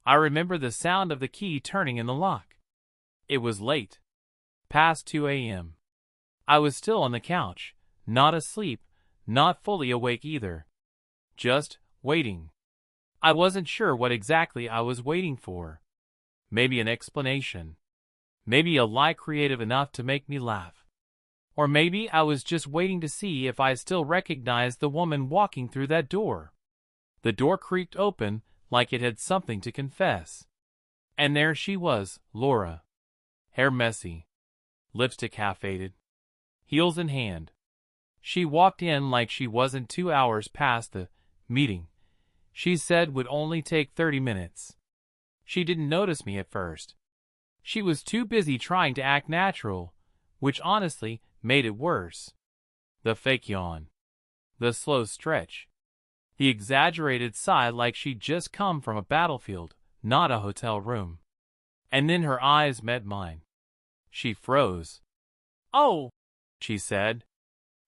I remember the sound of the key turning in the lock. It was late, past 2 a.m. I was still on the couch, not asleep, not fully awake either. Just waiting. I wasn't sure what exactly I was waiting for. Maybe an explanation. Maybe a lie creative enough to make me laugh. Or maybe I was just waiting to see if I still recognized the woman walking through that door. The door creaked open like it had something to confess. And there she was, Laura. Hair messy. Lipstick half faded. Heels in hand. She walked in like she wasn't 2 hours past the meeting she said would only take 30 minutes. She didn't notice me at first. She was too busy trying to act natural, which honestly made it worse. The fake yawn. The slow stretch. The exaggerated sigh like she'd just come from a battlefield, not a hotel room. And then her eyes met mine. She froze. "Oh," she said.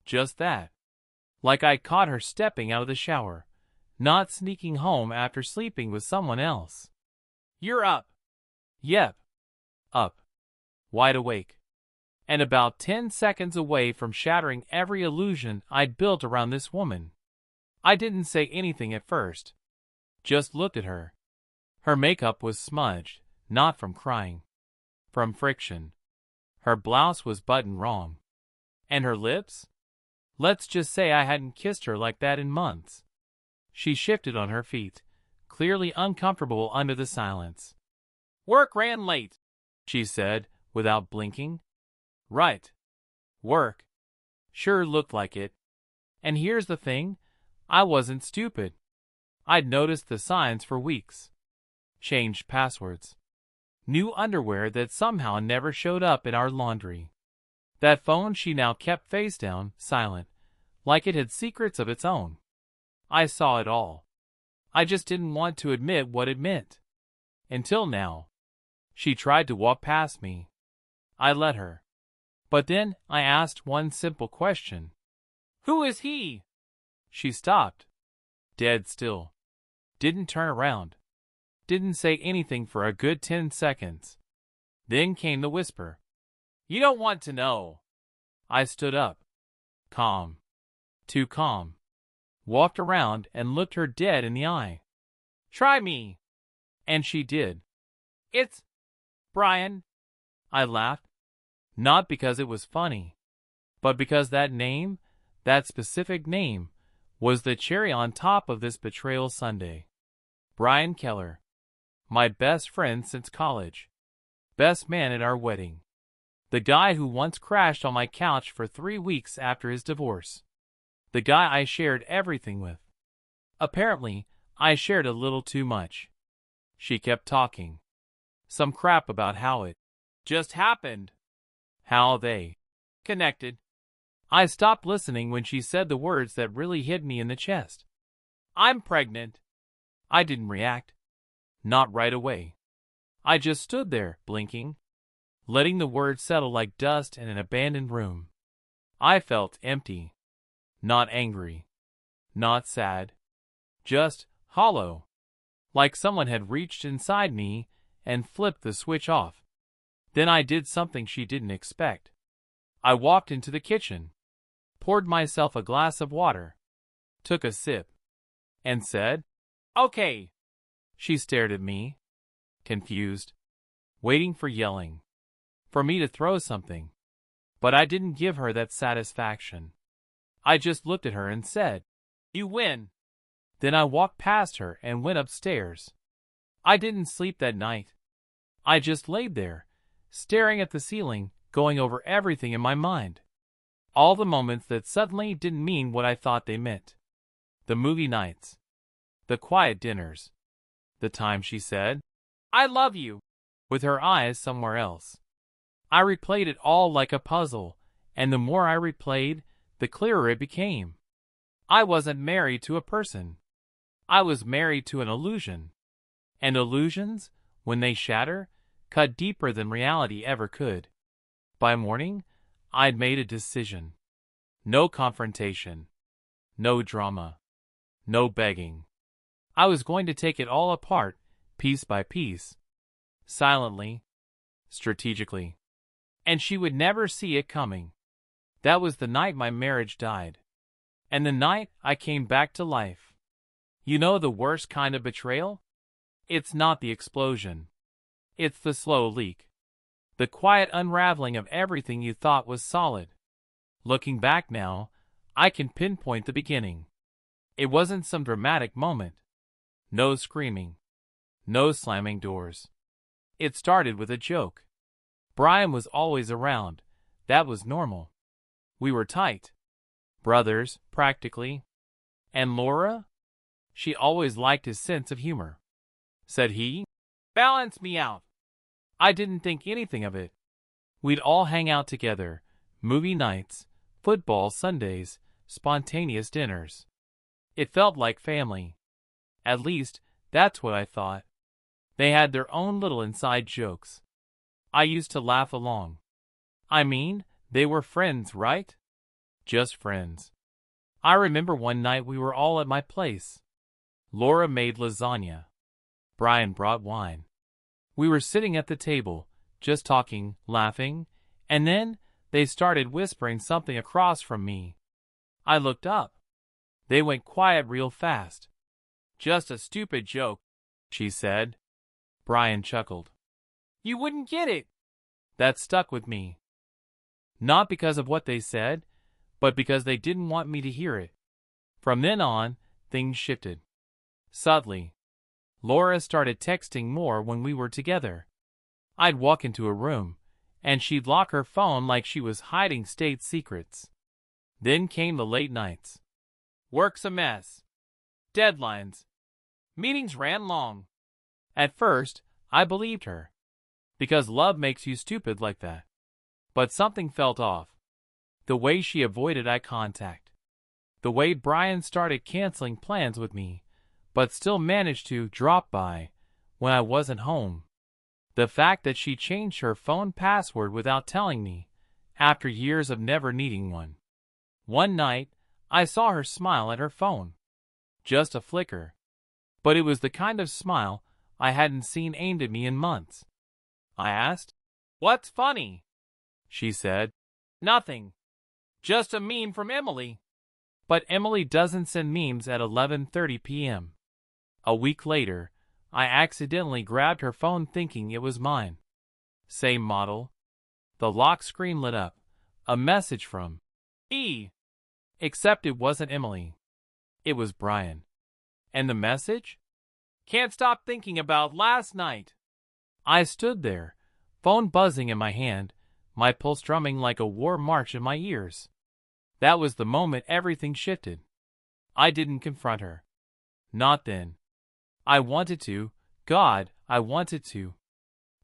Just that. Like I'd caught her stepping out of the shower, not sneaking home after sleeping with someone else. "You're up." Yep. Up. Wide awake. And about 10 seconds away from shattering every illusion I'd built around this woman. I didn't say anything at first. Just looked at her. Her makeup was smudged, not from crying. From friction. Her blouse was buttoned wrong. And her lips? Let's just say I hadn't kissed her like that in months. She shifted on her feet, clearly uncomfortable under the silence. "Work ran late," she said, without blinking. Right. Work. Sure looked like it. And here's the thing, I wasn't stupid. I'd noticed the signs for weeks. Changed passwords. New underwear that somehow never showed up in our laundry. That phone she now kept face down, silent, like it had secrets of its own. I saw it all. I just didn't want to admit what it meant. Until now. She tried to walk past me. I let her. But then I asked one simple question. "Who is he?" She stopped. Dead still. Didn't turn around. Didn't say anything for a good 10 seconds. Then came the whisper. "You don't want to know." I stood up. Calm. Too calm. Walked around and looked her dead in the eye. "Try me." And she did. "It's Brian." I laughed. Not because it was funny, but because that name, that specific name, was the cherry on top of this betrayal Sunday. Brian Keller. My best friend since college. Best man at our wedding. The guy who once crashed on my couch for 3 weeks after his divorce. The guy I shared everything with. Apparently, I shared a little too much. She kept talking. Some crap about how it just happened. How they connected. I stopped listening when she said the words that really hit me in the chest. "I'm pregnant." I didn't react. Not right away. I just stood there, blinking, letting the words settle like dust in an abandoned room. I felt empty. Not angry. Not sad. Just hollow. Like someone had reached inside me and flipped the switch off. Then I did something she didn't expect. I walked into the kitchen, poured myself a glass of water, took a sip, and said, "Okay." She stared at me, confused, waiting for yelling, for me to throw something. But I didn't give her that satisfaction. I just looked at her and said, "You win." Then I walked past her and went upstairs. I didn't sleep that night. I just laid there, staring at the ceiling, going over everything in my mind. All the moments that suddenly didn't mean what I thought they meant. The movie nights. The quiet dinners. The time she said, "I love you," with her eyes somewhere else. I replayed it all like a puzzle, and the more I replayed, the clearer it became. I wasn't married to a person. I was married to an illusion. And illusions, when they shatter, cut deeper than reality ever could. By morning, I'd made a decision. No confrontation. No drama. No begging. I was going to take it all apart, piece by piece, silently, strategically. And she would never see it coming. That was the night my marriage died. And the night I came back to life. You know the worst kind of betrayal? It's not the explosion. It's the slow leak. The quiet unraveling of everything you thought was solid. Looking back now, I can pinpoint the beginning. It wasn't some dramatic moment. No screaming. No slamming doors. It started with a joke. Brian was always around. That was normal. We were tight. Brothers, practically. And Laura? She always liked his sense of humor. Said he? Balance me out. I didn't think anything of it. We'd all hang out together. Movie nights, football Sundays, spontaneous dinners. It felt like family. At least, that's what I thought. They had their own little inside jokes. I used to laugh along. I mean, they were friends, right? Just friends. I remember one night we were all at my place. Laura made lasagna. Brian brought wine. We were sitting at the table, just talking, laughing, and then they started whispering something across from me. I looked up. They went quiet real fast. Just a stupid joke, she said. Brian chuckled. You wouldn't get it. That stuck with me. Not because of what they said, but because they didn't want me to hear it. From then on, things shifted. Subtly. Laura started texting more when we were together. I'd walk into a room, and she'd lock her phone like she was hiding state secrets. Then came the late nights. Work's a mess. Deadlines. Meetings ran long. At first, I believed her. Because love makes you stupid like that. But something felt off. The way she avoided eye contact. The way Brian started canceling plans with me, but still managed to drop by when I wasn't home. The fact that she changed her phone password without telling me, after years of never needing one. One night, I saw her smile at her phone. Just a flicker. But it was the kind of smile I hadn't seen aimed at me in months. I asked, "What's funny?" She said, "Nothing. Just a meme from Emily." But Emily doesn't send memes at 11:30 p.m. A week later, I accidentally grabbed her phone thinking it was mine. Same model. The lock screen lit up. A message from E. Except it wasn't Emily. It was Brian. And the message? Can't stop thinking about last night. I stood there, phone buzzing in my hand, my pulse drumming like a war march in my ears. That was the moment everything shifted. I didn't confront her. Not then. I wanted to. God, I wanted to.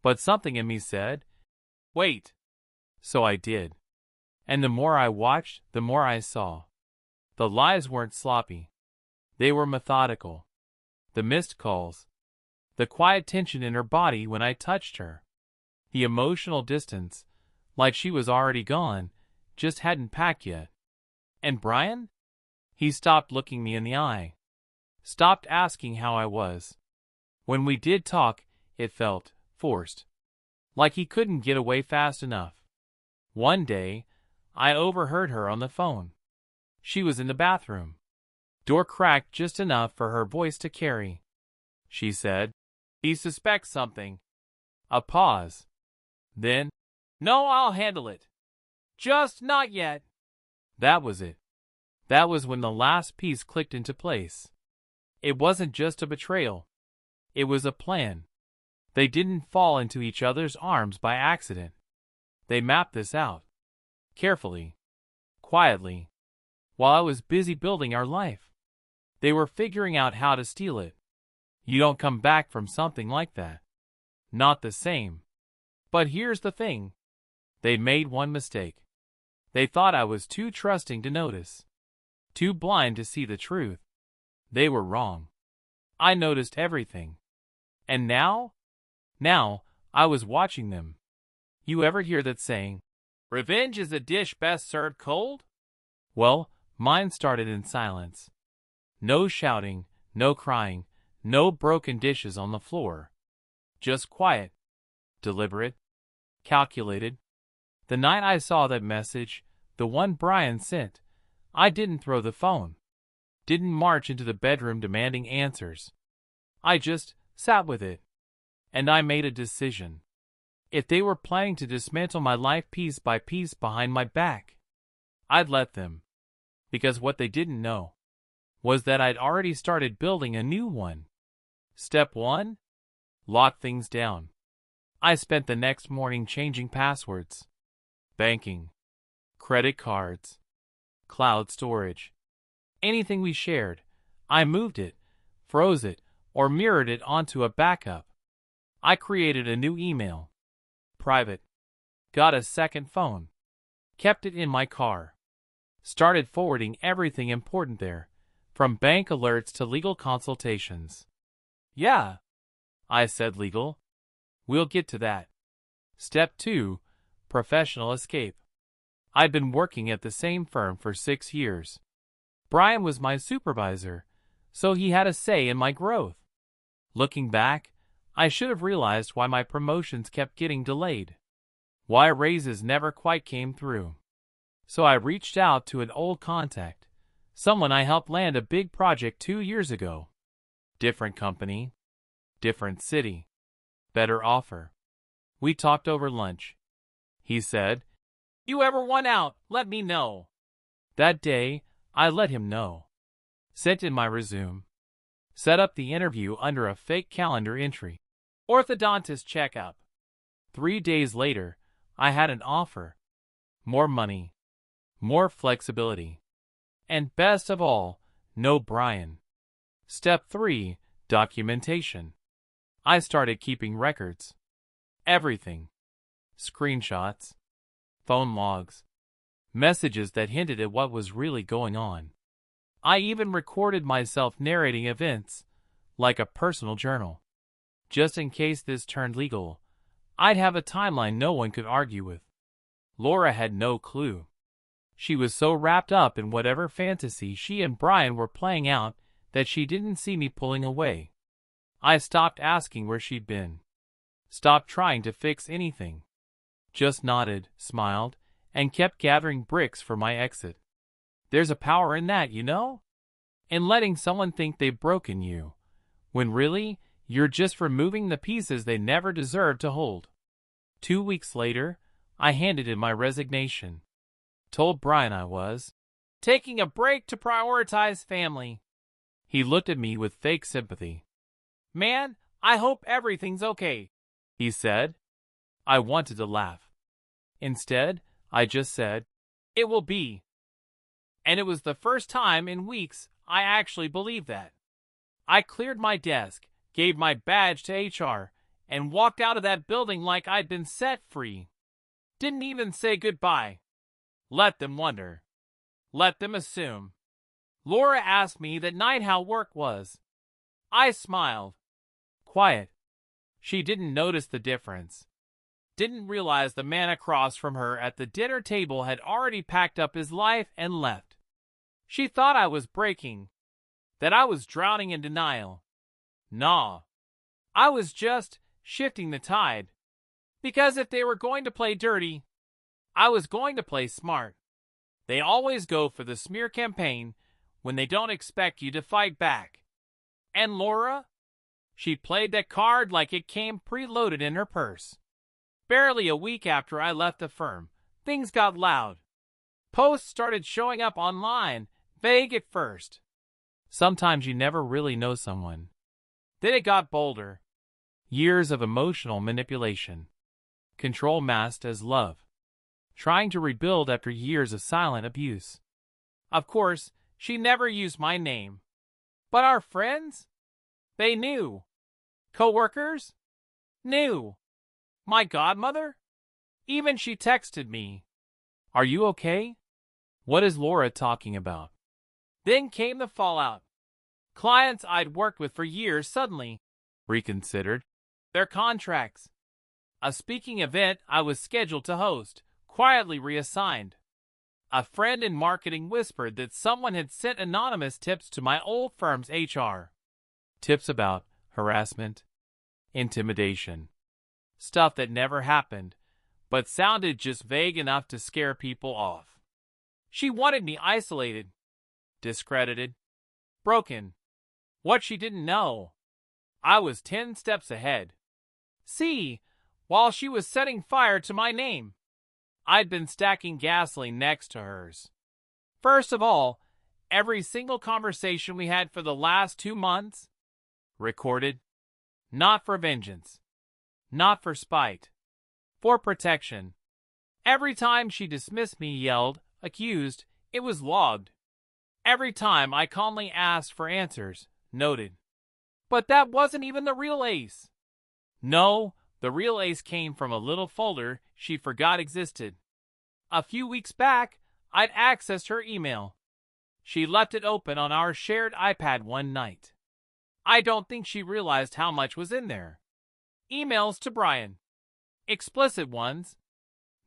But something in me said, wait. So I did. And the more I watched, the more I saw. The lies weren't sloppy. They were methodical. The missed calls. The quiet tension in her body when I touched her. The emotional distance, like she was already gone, just hadn't packed yet. And Brian? He stopped looking me in the eye. Stopped asking how I was. When we did talk, it felt forced. Like he couldn't get away fast enough. One day, I overheard her on the phone. She was in the bathroom. Door cracked just enough for her voice to carry. She said, "He suspects something." A pause. Then, "No, I'll handle it. Just not yet." That was it. That was when the last piece clicked into place. It wasn't just a betrayal. It was a plan. They didn't fall into each other's arms by accident. They mapped this out. Carefully. Quietly. While I was busy building our life. They were figuring out how to steal it. You don't come back from something like that. Not the same. But here's the thing. They made one mistake. They thought I was too trusting to notice. Too blind to see the truth. They were wrong. I noticed everything. And now I was watching them. You ever hear that saying, "Revenge is a dish best served cold"? Well, mine started in silence. No shouting, no crying, No broken dishes on the floor. Just quiet, deliberate, calculated. The night I saw that message, the one Brian sent, I didn't throw the phone. Didn't march into the bedroom demanding answers. I just sat with it. And I made a decision. If they were planning to dismantle my life piece by piece behind my back, I'd let them. Because what they didn't know was that I'd already started building a new one. Step 1. Lock things down. I spent the next morning changing passwords. Banking. Credit cards. Cloud storage. Anything we shared, I moved it, froze it, or mirrored it onto a backup. I created a new email. Private. Got a second phone. Kept it in my car. Started forwarding everything important there, from bank alerts to legal consultations. Yeah, I said legal. We'll get to that. Step 2. Professional escape. I'd been working at the same firm for 6 years. Brian was my supervisor, so he had a say in my growth. Looking back, I should have realized why my promotions kept getting delayed. Why raises never quite came through. So I reached out to an old contact, someone I helped land a big project 2 years ago. Different company, different city, better offer. We talked over lunch. He said, "You ever want out, let me know." That day, I let him know. Sent in my resume. Set up the interview under a fake calendar entry. Orthodontist checkup. 3 days later, I had an offer. More money. More flexibility. And best of all, no Brian. Step 3. Documentation. I started keeping records. Everything. Screenshots. Phone logs. Messages that hinted at what was really going on. I even recorded myself narrating events, like a personal journal. Just in case this turned legal, I'd have a timeline no one could argue with. Laura had no clue. She was so wrapped up in whatever fantasy she and Brian were playing out that she didn't see me pulling away. I stopped asking where she'd been. Stopped trying to fix anything. Just nodded, smiled, and kept gathering bricks for my exit. There's a power in that, you know? In letting someone think they've broken you, when really, you're just removing the pieces they never deserved to hold. 2 weeks later, I handed in my resignation. Told Brian I was taking a break to prioritize family. He looked at me with fake sympathy. "Man, I hope everything's okay," he said. I wanted to laugh. Instead, I just said, "It will be." And it was the first time in weeks I actually believed that. I cleared my desk, gave my badge to HR, and walked out of that building like I'd been set free. Didn't even say goodbye. Let them wonder. Let them assume. Laura asked me that night how work was. I smiled. Quiet. She didn't notice the difference. Didn't realize the man across from her at the dinner table had already packed up his life and left. She thought I was breaking, that I was drowning in denial. Nah. I was just shifting the tide. Because if they were going to play dirty, I was going to play smart. They always go for the smear campaign when they don't expect you to fight back. And Laura? She played that card like it came preloaded in her purse. Barely a week after I left the firm, things got loud. Posts started showing up online, vague at first. Sometimes you never really know someone. Then it got bolder. Years of emotional manipulation. Control masked as love. Trying to rebuild after years of silent abuse. Of course, she never used my name. But our friends? They knew. Coworkers? Knew. My godmother? Even she texted me. "Are you okay? What is Laura talking about?" Then came the fallout. Clients I'd worked with for years suddenly reconsidered their contracts. A speaking event I was scheduled to host, quietly reassigned. A friend in marketing whispered that someone had sent anonymous tips to my old firm's HR. Tips about harassment, intimidation. Stuff that never happened, but sounded just vague enough to scare people off. She wanted me isolated, discredited, broken. What she didn't know, I was 10 steps ahead. See, while she was setting fire to my name, I'd been stacking gasoline next to hers. First of all, every single conversation we had for the last 2 months, recorded, not for vengeance, not for spite, for protection. Every time she dismissed me, yelled, accused, it was logged. Every time I calmly asked for answers, noted. But that wasn't even the real ace. No, the real ace came from a little folder she forgot existed. A few weeks back, I'd accessed her email. She left it open on our shared iPad one night. I don't think she realized how much was in there. Emails to Brian. Explicit ones.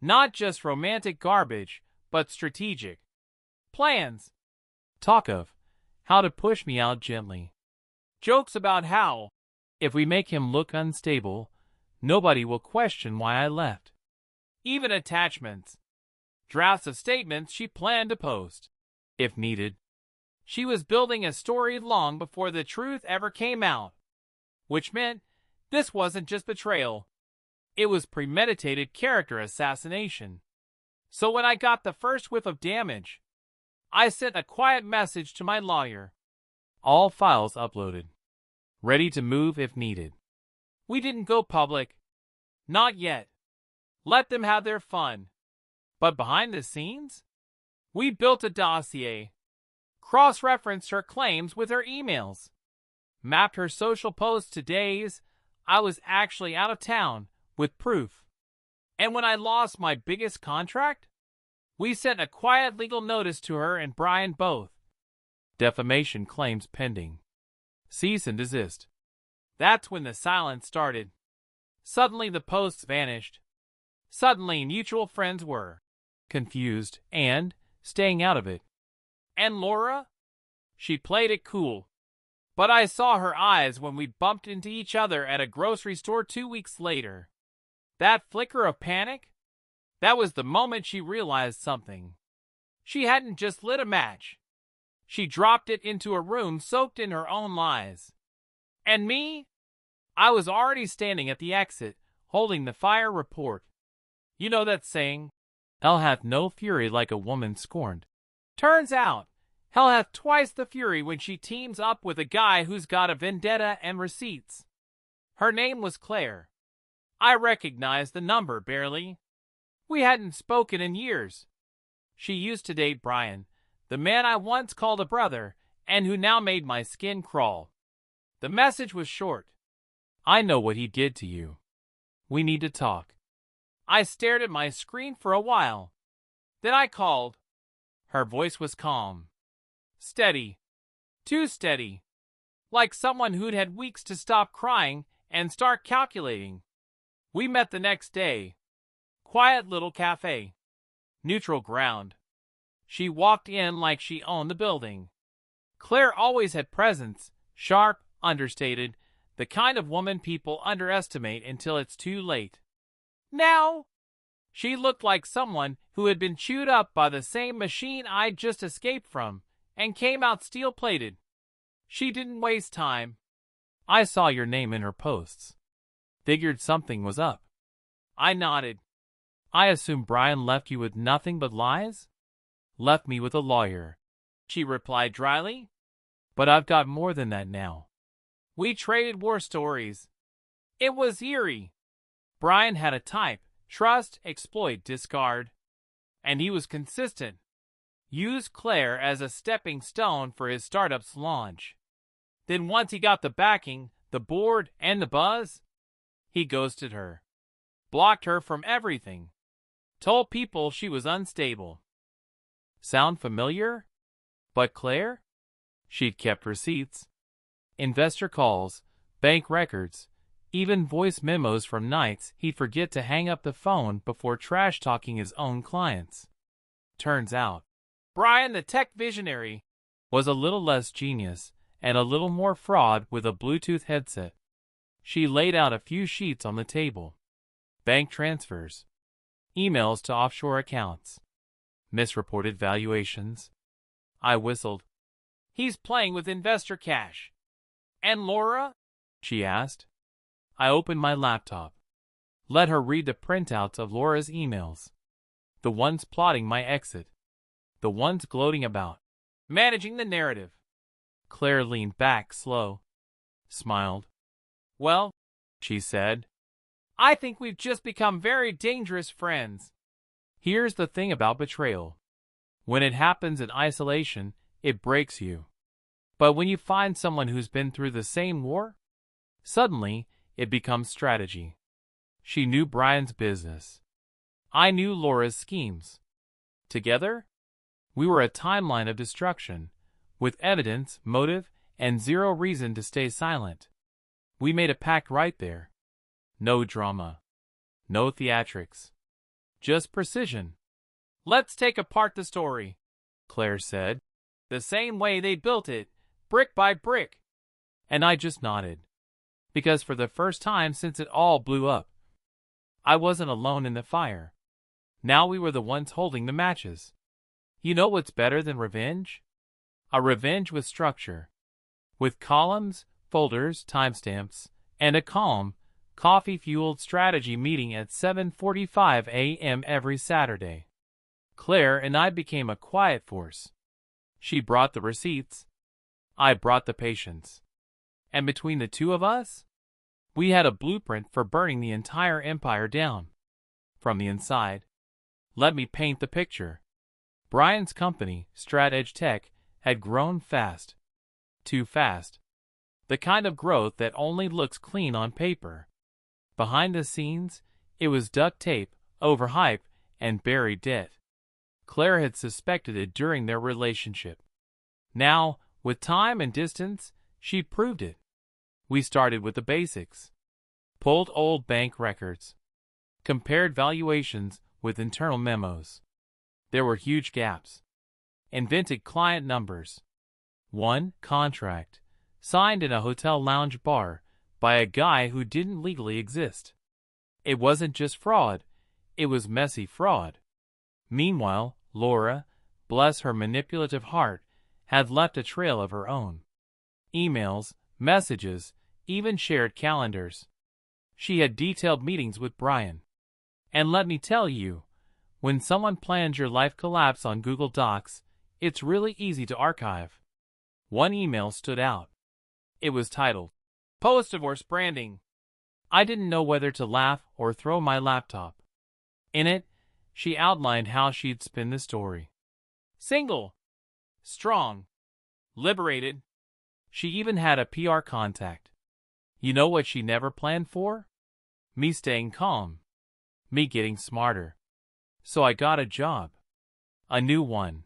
Not just romantic garbage, but strategic. Plans. Talk of how to push me out gently. Jokes about how, if we make him look unstable, nobody will question why I left. Even attachments. Drafts of statements she planned to post, if needed. She was building a story long before the truth ever came out. Which meant this wasn't just betrayal. It was premeditated character assassination. So when I got the first whiff of damage, I sent a quiet message to my lawyer. All files uploaded. Ready to move if needed. We didn't go public. Not yet. Let them have their fun. But behind the scenes, we built a dossier. Cross-referenced her claims with her emails. Mapped her social posts to days I was actually out of town with proof. And when I lost my biggest contract, we sent a quiet legal notice to her and Brian both. Defamation claims pending. Cease and desist. That's when the silence started. Suddenly the posts vanished. Suddenly mutual friends were confused and staying out of it. And Laura? She played it cool. But I saw her eyes when we bumped into each other at a grocery store 2 weeks later. That flicker of panic? That was the moment she realized something. She hadn't just lit a match. She dropped it into a room soaked in her own lies. And me? I was already standing at the exit, holding the fire report. You know that saying, hell hath no fury like a woman scorned. Turns out, hell hath twice the fury when she teams up with a guy who's got a vendetta and receipts. Her name was Claire. I recognized the number barely. We hadn't spoken in years. She used to date Brian, the man I once called a brother, and who now made my skin crawl. The message was short. I know what he did to you. We need to talk. I stared at my screen for a while. Then I called. Her voice was calm. Steady. Too steady. Like someone who'd had weeks to stop crying and start calculating. We met the next day. Quiet little cafe. Neutral ground. She walked in like she owned the building. Claire always had presence, sharp, understated, the kind of woman people underestimate until it's too late. Now, she looked like someone who had been chewed up by the same machine I'd just escaped from, and came out steel-plated. She didn't waste time. I saw your name in her posts. Figured something was up. I nodded. I assume Brian left you with nothing but lies? Left me with a lawyer, she replied dryly. But I've got more than that now. We traded war stories. It was eerie. Brian had a type: trust, exploit, discard. And he was consistent. Used Claire as a stepping stone for his startup's launch. Then once he got the backing, the board, and the buzz, he ghosted her. Blocked her from everything. Told people she was unstable. Sound familiar? But Claire? She'd kept receipts. Investor calls, bank records, even voice memos from nights he'd forget to hang up the phone before trash-talking his own clients. Turns out, Brian, the tech visionary, was a little less genius and a little more fraud with a Bluetooth headset. She laid out a few sheets on the table. Bank transfers, emails to offshore accounts, misreported valuations. I whistled. He's playing with investor cash. And Laura? She asked. I opened my laptop. Let her read the printouts of Laura's emails. The ones plotting my exit. The ones gloating about managing the narrative. Claire leaned back slow, smiled. Well, she said, I think we've just become very dangerous friends. Here's the thing about betrayal. When it happens in isolation, it breaks you. But when you find someone who's been through the same war, suddenly it becomes strategy. She knew Brian's business. I knew Laura's schemes. Together, we were a timeline of destruction, with evidence, motive, and zero reason to stay silent. We made a pact right there. No drama. No theatrics. Just precision. Let's take apart the story, Claire said. The same way they built it, brick by brick. And I just nodded. Because for the first time since it all blew up, I wasn't alone in the fire. Now we were the ones holding the matches. You know what's better than revenge? A revenge with structure. With columns, folders, timestamps, and a calm, coffee-fueled strategy meeting at 7:45 a.m. every Saturday. Claire and I became a quiet force. She brought the receipts. I brought the patience. And between the two of us, we had a blueprint for burning the entire empire down. From the inside. Let me paint the picture. Brian's company, StratEdge Tech, had grown fast. Too fast. The kind of growth that only looks clean on paper. Behind the scenes, it was duct tape, overhype, and buried debt. Claire had suspected it during their relationship. Now, with time and distance, she proved it. We started with the basics. Pulled old bank records. Compared valuations with internal memos. There were huge gaps. Invented client numbers. One contract, signed in a hotel lounge bar by a guy who didn't legally exist. It wasn't just fraud, it was messy fraud. Meanwhile, Laura, bless her manipulative heart, had left a trail of her own. Emails, messages, even shared calendars. She had detailed meetings with Brian. And let me tell you, when someone plans your life collapse on Google Docs, it's really easy to archive. One email stood out. It was titled, Post-Divorce Branding. I didn't know whether to laugh or throw my laptop. In it, she outlined how she'd spin the story. Single. Strong. Liberated. She even had a PR contact. You know what she never planned for? Me staying calm. Me getting smarter. So I got a job. A new one.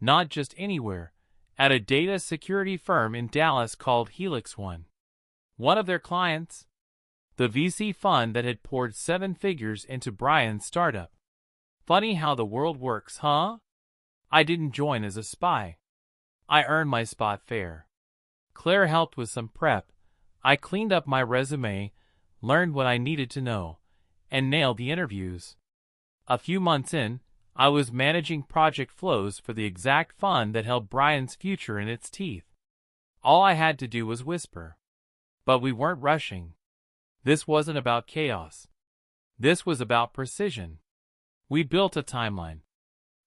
Not just anywhere. At a data security firm in Dallas called Helix One. One of their clients, the VC fund that had poured 7 figures into Brian's startup. Funny how the world works, huh? I didn't join as a spy. I earned my spot fair. Claire helped with some prep. I cleaned up my resume, learned what I needed to know, and nailed the interviews. A few months in, I was managing project flows for the exact fund that held Brian's future in its teeth. All I had to do was whisper. But we weren't rushing. This wasn't about chaos. This was about precision. We built a timeline.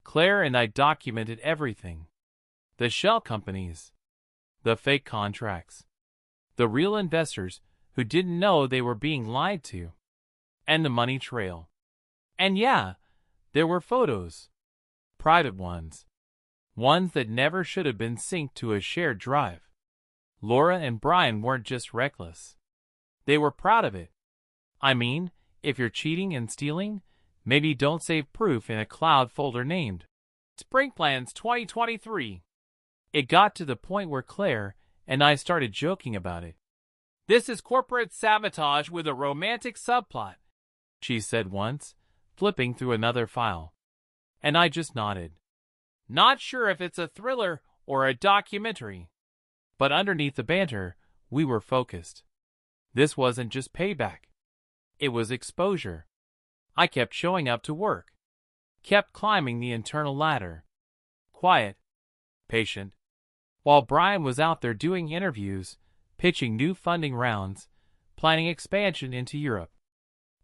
Claire and I documented everything. The shell companies. The fake contracts. The real investors who didn't know they were being lied to. And the money trail. And yeah, there were photos. Private ones. Ones that never should have been synced to a shared drive. Laura and Brian weren't just reckless. They were proud of it. I mean, if you're cheating and stealing, maybe don't save proof in a cloud folder named Spring Plans 2023. It got to the point where Claire and I started joking about it. This is corporate sabotage with a romantic subplot, she said once, flipping through another file. And I just nodded. Not sure if it's a thriller or a documentary. But underneath the banter, we were focused. This wasn't just payback. It was exposure. I kept showing up to work. Kept climbing the internal ladder. Quiet. Patient. While Brian was out there doing interviews, pitching new funding rounds, planning expansion into Europe.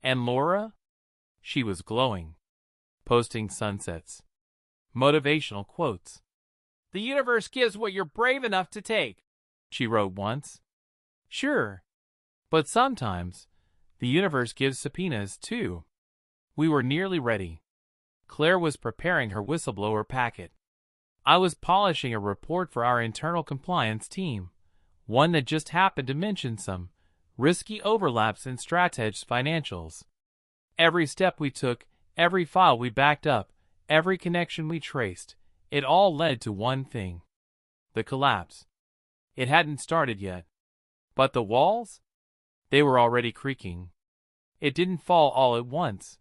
And Laura? She was glowing. Posting sunsets. Motivational quotes. "The universe gives what you're brave enough to take," she wrote once. Sure. But sometimes, the universe gives subpoenas too. We were nearly ready. Claire was preparing her whistleblower packet. I was polishing a report for our internal compliance team, one that just happened to mention some risky overlaps in Strateg's financials. Every step we took, every file we backed up, every connection we traced, it all led to one thing. The collapse. It hadn't started yet. But the walls? They were already creaking. It didn't fall all at once.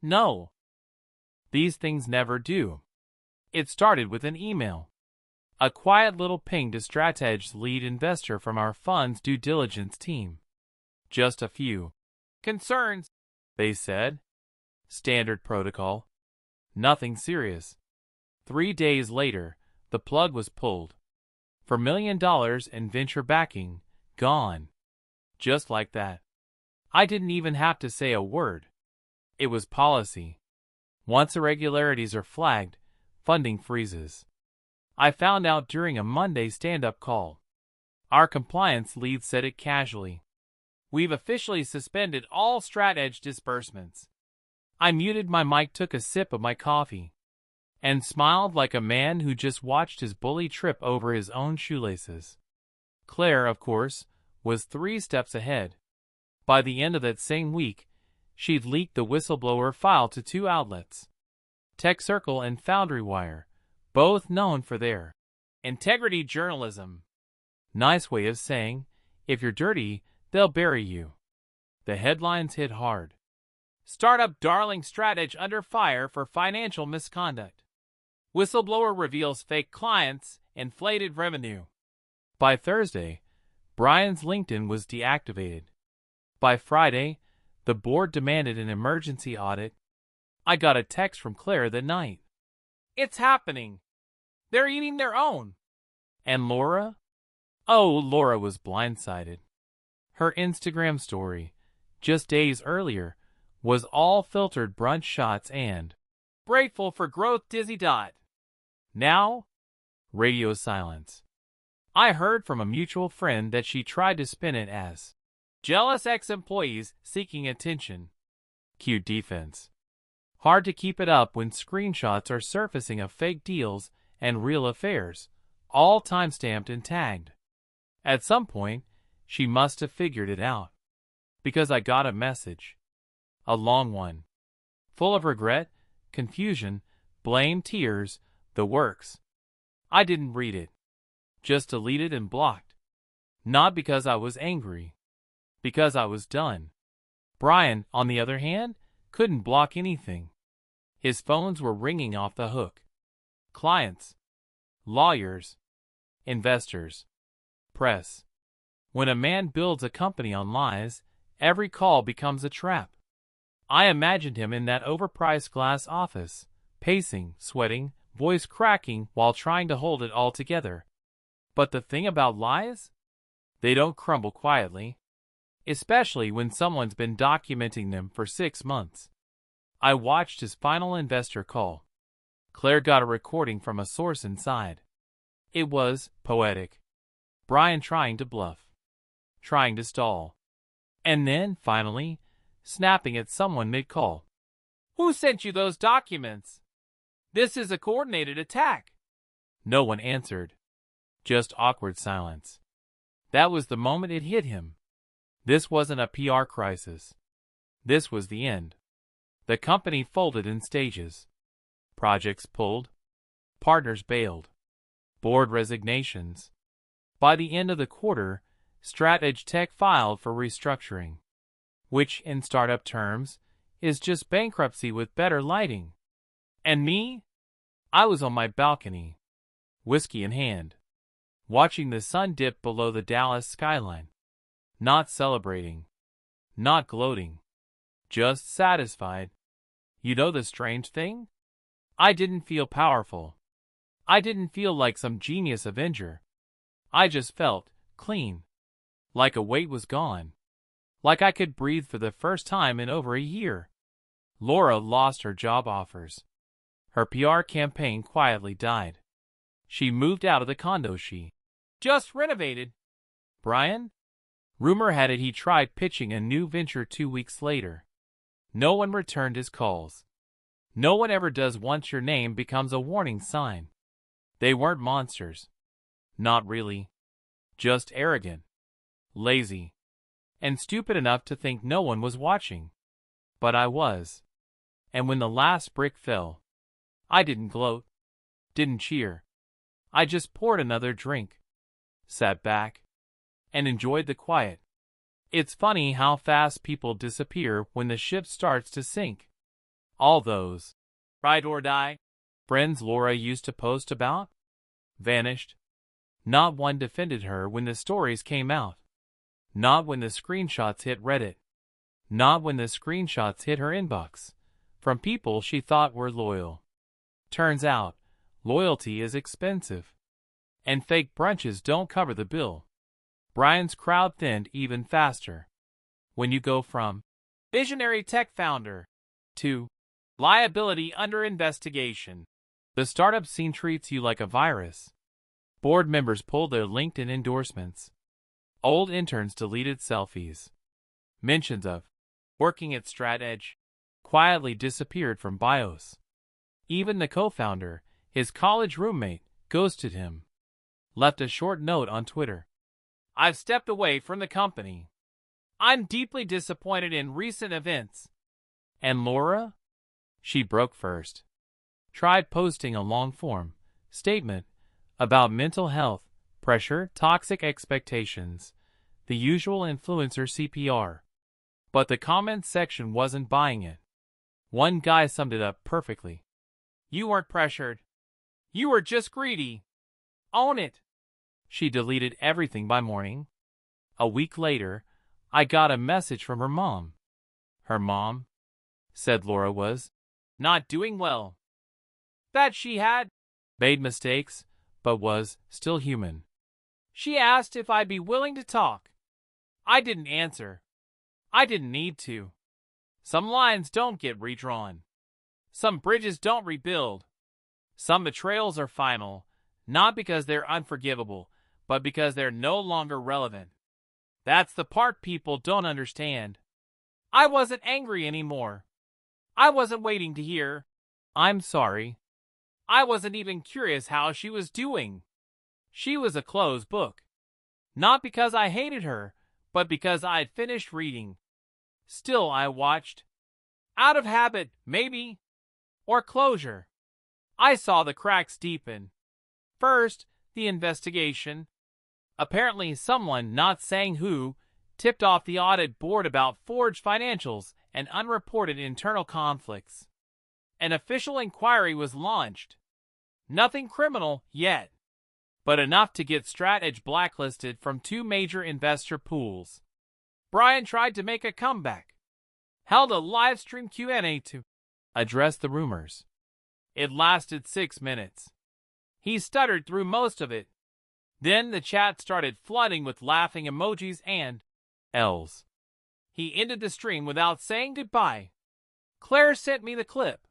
No. These things never do. It started with an email. A quiet little ping to Strateg's lead investor from our fund's due diligence team. Just a few concerns, they said. Standard protocol. Nothing serious. 3 days later, the plug was pulled. For $1 million in venture backing, gone. Just like that. I didn't even have to say a word. It was policy. Once irregularities are flagged, funding freezes. I found out during a Monday stand-up call. Our compliance lead said it casually. "We've officially suspended all Strateg disbursements." I muted my mic, took a sip of my coffee, and smiled like a man who just watched his bully trip over his own shoelaces. Claire, of course, was 3 steps ahead. By the end of that same week, she'd leaked the whistleblower file to 2 outlets. Tech Circle and Foundry Wire, both known for their integrity journalism. Nice way of saying, if you're dirty, they'll bury you. The headlines hit hard. "Startup darling Strateg under fire for financial misconduct. Whistleblower reveals fake clients, inflated revenue." By Thursday, Brian's LinkedIn was deactivated. By Friday, the board demanded an emergency audit. I got a text from Claire that night. "It's happening. They're eating their own." And Laura? Oh, Laura was blindsided. Her Instagram story, just days earlier, was all filtered brunch shots and "grateful for growth dizzy dot." Now, radio silence. I heard from a mutual friend that she tried to spin it as jealous ex-employees seeking attention. Cute defense. Hard to keep it up when screenshots are surfacing of fake deals and real affairs, all timestamped and tagged. At some point, she must have figured it out. Because I got a message. A long one. Full of regret, confusion, blame, tears, the works. I didn't read it. Just deleted and blocked. Not because I was angry. Because I was done. Brian, on the other hand, couldn't block anything. His phones were ringing off the hook. Clients. Lawyers. Investors. Press. When a man builds a company on lies, every call becomes a trap. I imagined him in that overpriced glass office, pacing, sweating, voice cracking while trying to hold it all together. But the thing about lies? They don't crumble quietly. Especially when someone's been documenting them for 6 months. I watched his final investor call. Claire got a recording from a source inside. It was poetic. Brian trying to bluff. Trying to stall. And then, finally, snapping at someone mid-call. "Who sent you those documents? This is a coordinated attack." No one answered. Just awkward silence. That was the moment it hit him. This wasn't a PR crisis. This was the end. The company folded in stages. Projects pulled. Partners bailed. Board resignations. By the end of the quarter, Strateg Tech filed for restructuring, which, in startup terms, is just bankruptcy with better lighting. And me? I was on my balcony, whiskey in hand, watching the sun dip below the Dallas skyline. Not celebrating. Not gloating. Just satisfied. You know the strange thing? I didn't feel powerful. I didn't feel like some genius avenger. I just felt clean. Like a weight was gone. Like I could breathe for the first time in over a year. Laura lost her job offers. Her PR campaign quietly died. She moved out of the condo she just renovated. Brian? Rumor had it he tried pitching a new venture 2 weeks later. No one returned his calls. No one ever does once your name becomes a warning sign. They weren't monsters. Not really. Just arrogant, lazy, and stupid enough to think no one was watching. But I was. And when the last brick fell, I didn't gloat, didn't cheer. I just poured another drink, sat back, and enjoyed the quiet. It's funny how fast people disappear when the ship starts to sink. All those ride or die friends Laura used to post about vanished. Not one defended her when the stories came out. Not when the screenshots hit Reddit. Not when the screenshots hit her inbox from people she thought were loyal. Turns out, loyalty is expensive. And fake brunches don't cover the bill. Brian's crowd thinned even faster. When you go from visionary tech founder to liability under investigation, the startup scene treats you like a virus. Board members pulled their LinkedIn endorsements. Old interns deleted selfies. Mentions of working at StratEdge quietly disappeared from bios. Even the co-founder, his college roommate, ghosted him. Left a short note on Twitter. I've stepped away from the company. I'm deeply disappointed in recent events. And Laura? She broke first. Tried posting a long-form statement about mental health, pressure, toxic expectations, the usual influencer CPR. But the comments section wasn't buying it. One guy summed it up perfectly. You weren't pressured. You were just greedy. Own it. She deleted everything by morning. A week later, I got a message from her mom. Her mom said Laura was not doing well. That she had made mistakes, but was still human. She asked if I'd be willing to talk. I didn't answer. I didn't need to. Some lines don't get redrawn. Some bridges don't rebuild. Some betrayals are final, not because they're unforgivable, but because they're no longer relevant. That's the part people don't understand. I wasn't angry anymore. I wasn't waiting to hear, I'm sorry. I wasn't even curious how she was doing. She was a closed book. Not because I hated her, but because I had finished reading. Still I watched. Out of habit, maybe. Or closure. I saw the cracks deepen. First, the investigation. Apparently someone, not saying who, tipped off the audit board about forged financials and unreported internal conflicts. An official inquiry was launched. Nothing criminal yet, but enough to get StratEdge blacklisted from 2 major investor pools. Brian tried to make a comeback. Held a live stream Q&A to address the rumors. It lasted 6 minutes. He stuttered through most of it. Then the chat started flooding with laughing emojis and L's. He ended the stream without saying goodbye. Claire sent me the clip.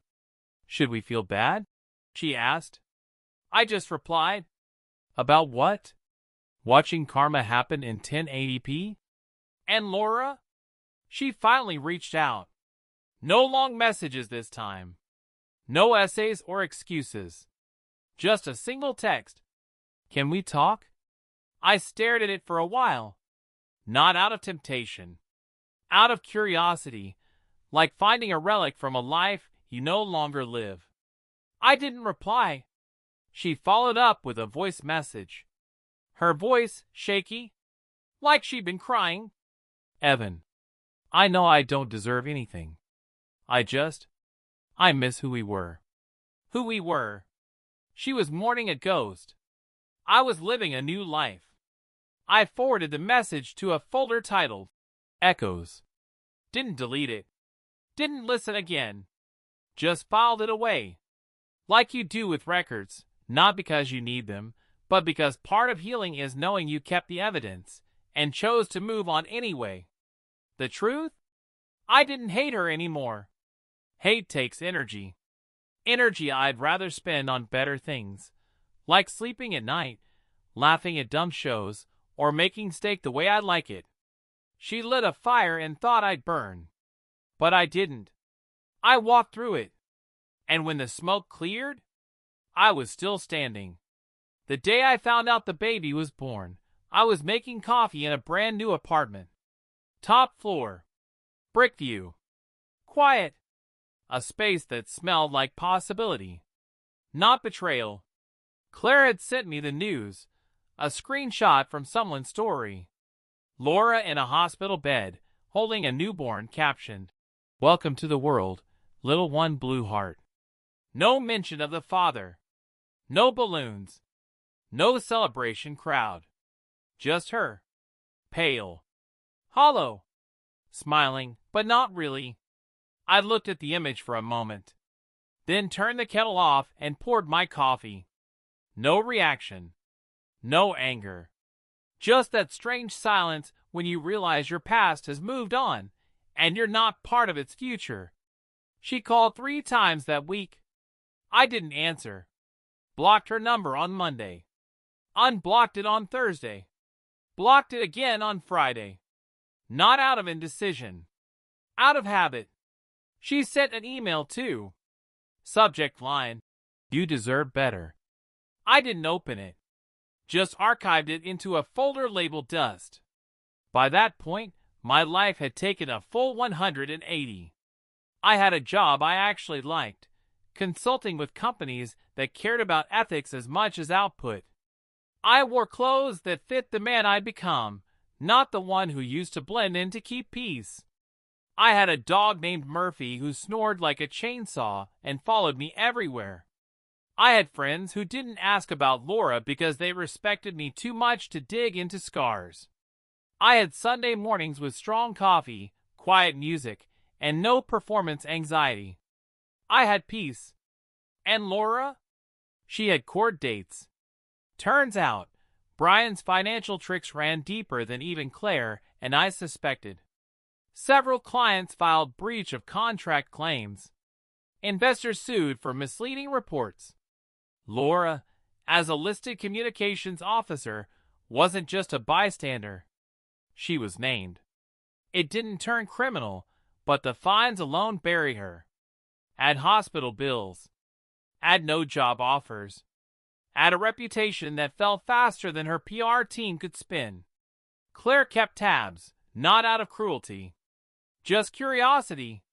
Should we feel bad? She asked. I just replied. About what? Watching karma happen in 1080p? And Laura? She finally reached out. No long messages this time. No essays or excuses. Just a single text. Can we talk? I stared at it for a while. Not out of temptation. Out of curiosity, like finding a relic from a life you no longer live. I didn't reply. She followed up with a voice message. Her voice shaky, like she'd been crying. Evan, I know I don't deserve anything. I miss who we were. Who we were. She was mourning a ghost. I was living a new life. I forwarded the message to a folder titled Echoes. Didn't delete it. Didn't listen again. Just filed it away. Like you do with records, not because you need them, but because part of healing is knowing you kept the evidence and chose to move on anyway. The truth? I didn't hate her anymore. Hate takes energy. Energy I'd rather spend on better things, like sleeping at night, laughing at dumb shows, or making steak the way I like it. She lit a fire and thought I'd burn. But I didn't. I walked through it. And when the smoke cleared, I was still standing. The day I found out the baby was born, I was making coffee in a brand new apartment. Top floor. Brick view. Quiet. A space that smelled like possibility. Not betrayal. Claire had sent me the news, a screenshot from someone's story. Laura in a hospital bed, holding a newborn, captioned, "Welcome to the world, little one blue heart." No mention of the father. No balloons. No celebration crowd. Just her. Pale. Hollow. Smiling, but not really. I looked at the image for a moment, then turned the kettle off and poured my coffee. No reaction. No anger. Just that strange silence when you realize your past has moved on and you're not part of its future. She called 3 times that week. I didn't answer. Blocked her number on Monday. Unblocked it on Thursday. Blocked it again on Friday. Not out of indecision. Out of habit. She sent an email too. Subject line, "You deserve better." I didn't open it. Just archived it into a folder labeled dust. By that point, my life had taken a full 180. I had a job I actually liked, consulting with companies that cared about ethics as much as output. I wore clothes that fit the man I'd become, not the one who used to blend in to keep peace. I had a dog named Murphy who snored like a chainsaw and followed me everywhere. I had friends who didn't ask about Laura because they respected me too much to dig into scars. I had Sunday mornings with strong coffee, quiet music, and no performance anxiety. I had peace. And Laura? She had court dates. Turns out, Brian's financial tricks ran deeper than even Claire and I suspected. Several clients filed breach of contract claims. Investors sued for misleading reports. Laura, as a listed communications officer, wasn't just a bystander. She was named. It didn't turn criminal, but the fines alone bury her. Add hospital bills. Add no job offers. Add a reputation that fell faster than her PR team could spin. Claire kept tabs, not out of cruelty. Just curiosity.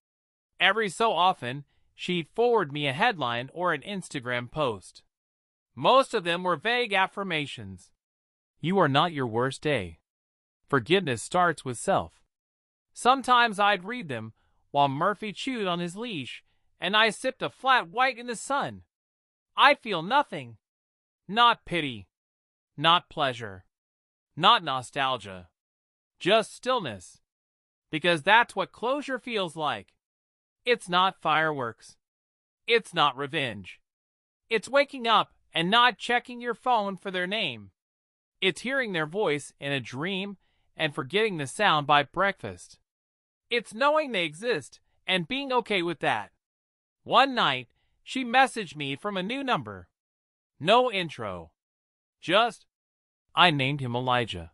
Every so often, she'd forward me a headline or an Instagram post. Most of them were vague affirmations. You are not your worst day. Forgiveness starts with self. Sometimes I'd read them while Murphy chewed on his leash and I sipped a flat white in the sun. I'd feel nothing. Not pity. Not pleasure. Not nostalgia. Just stillness. Because that's what closure feels like. It's not fireworks. It's not revenge. It's waking up and not checking your phone for their name. It's hearing their voice in a dream and forgetting the sound by breakfast. It's knowing they exist and being okay with that. One night, she messaged me from a new number. No intro. Just, I named him Elijah.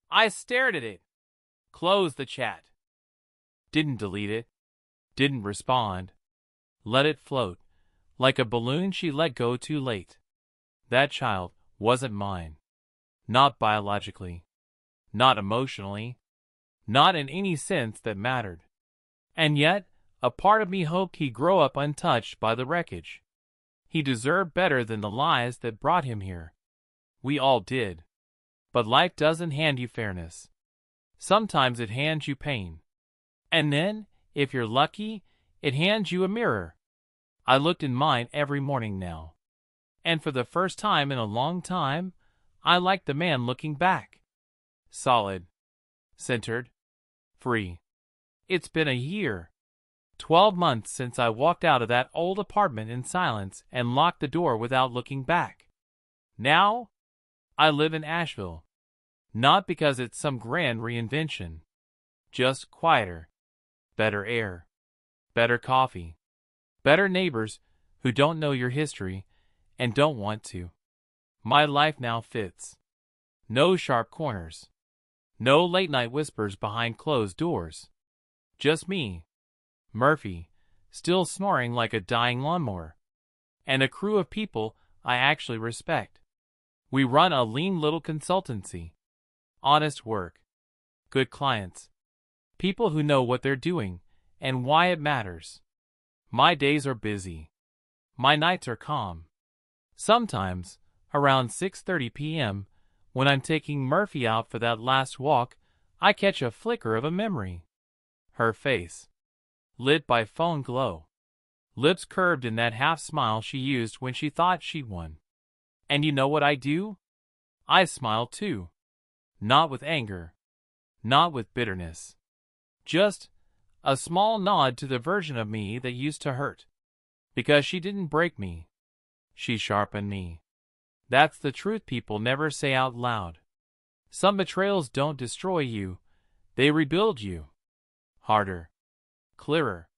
I stared at it. Closed the chat. Didn't delete it. Didn't respond. Let it float, like a balloon she let go too late. That child wasn't mine. Not biologically. Not emotionally. Not in any sense that mattered. And yet, a part of me hoped he'd grow up untouched by the wreckage. He deserved better than the lies that brought him here. We all did. But life doesn't hand you fairness. Sometimes it hands you pain. And then, if you're lucky, it hands you a mirror. I looked in mine every morning now. And for the first time in a long time, I liked the man looking back. Solid. Centered. Free. It's been a year. 12 months since I walked out of that old apartment in silence and locked the door without looking back. Now, I live in Asheville. Not because it's some grand reinvention. Just quieter. Better air. Better coffee. Better neighbors who don't know your history and don't want to. My life now fits. No sharp corners. No late-night whispers behind closed doors. Just me, Murphy, still snoring like a dying lawnmower, and a crew of people I actually respect. We run a lean little consultancy. Honest work. Good clients. People who know what they're doing and why it matters. My days are busy. My nights are calm. Sometimes, around 6:30 p.m., when I'm taking Murphy out for that last walk, I catch a flicker of a memory. Her face, lit by phone glow. Lips curved in that half-smile she used when she thought she won. And you know what I do? I smile too. Not with anger. Not with bitterness. Just a small nod to the version of me that used to hurt. Because she didn't break me. She sharpened me. That's the truth people never say out loud. Some betrayals don't destroy you. They rebuild you. Harder. Clearer.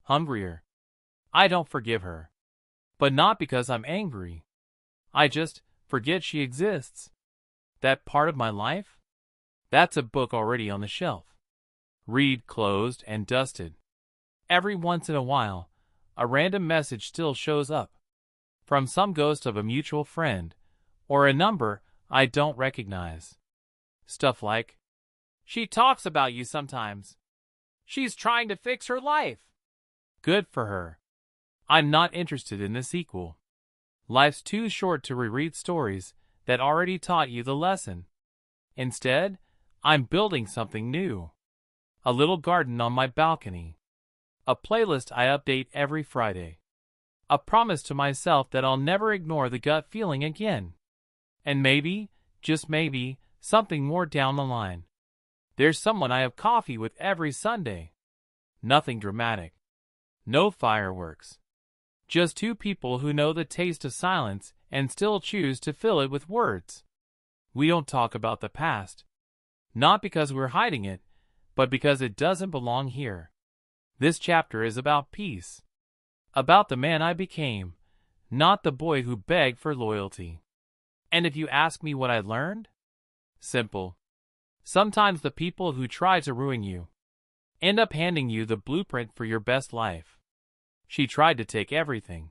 Hungrier. I don't forgive her. But not because I'm angry. I just forget she exists. That part of my life? That's a book already on the shelf. Read closed and dusted. Every once in a while, a random message still shows up. From some ghost of a mutual friend, or a number I don't recognize. Stuff like, "She talks about you sometimes. She's trying to fix her life." Good for her. I'm not interested in the sequel. Life's too short to reread stories that already taught you the lesson. Instead, I'm building something new. A little garden on my balcony. A playlist I update every Friday. A promise to myself that I'll never ignore the gut feeling again. And maybe, just maybe, something more down the line. There's someone I have coffee with every Sunday. Nothing dramatic. No fireworks. Just two people who know the taste of silence and still choose to fill it with words. We don't talk about the past. Not because we're hiding it, but because it doesn't belong here. This chapter is about peace. About the man I became, not the boy who begged for loyalty. And if you ask me what I learned? Simple. Sometimes the people who try to ruin you end up handing you the blueprint for your best life. She tried to take everything.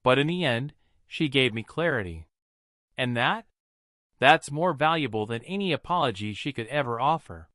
But in the end, she gave me clarity. And that's more valuable than any apology she could ever offer.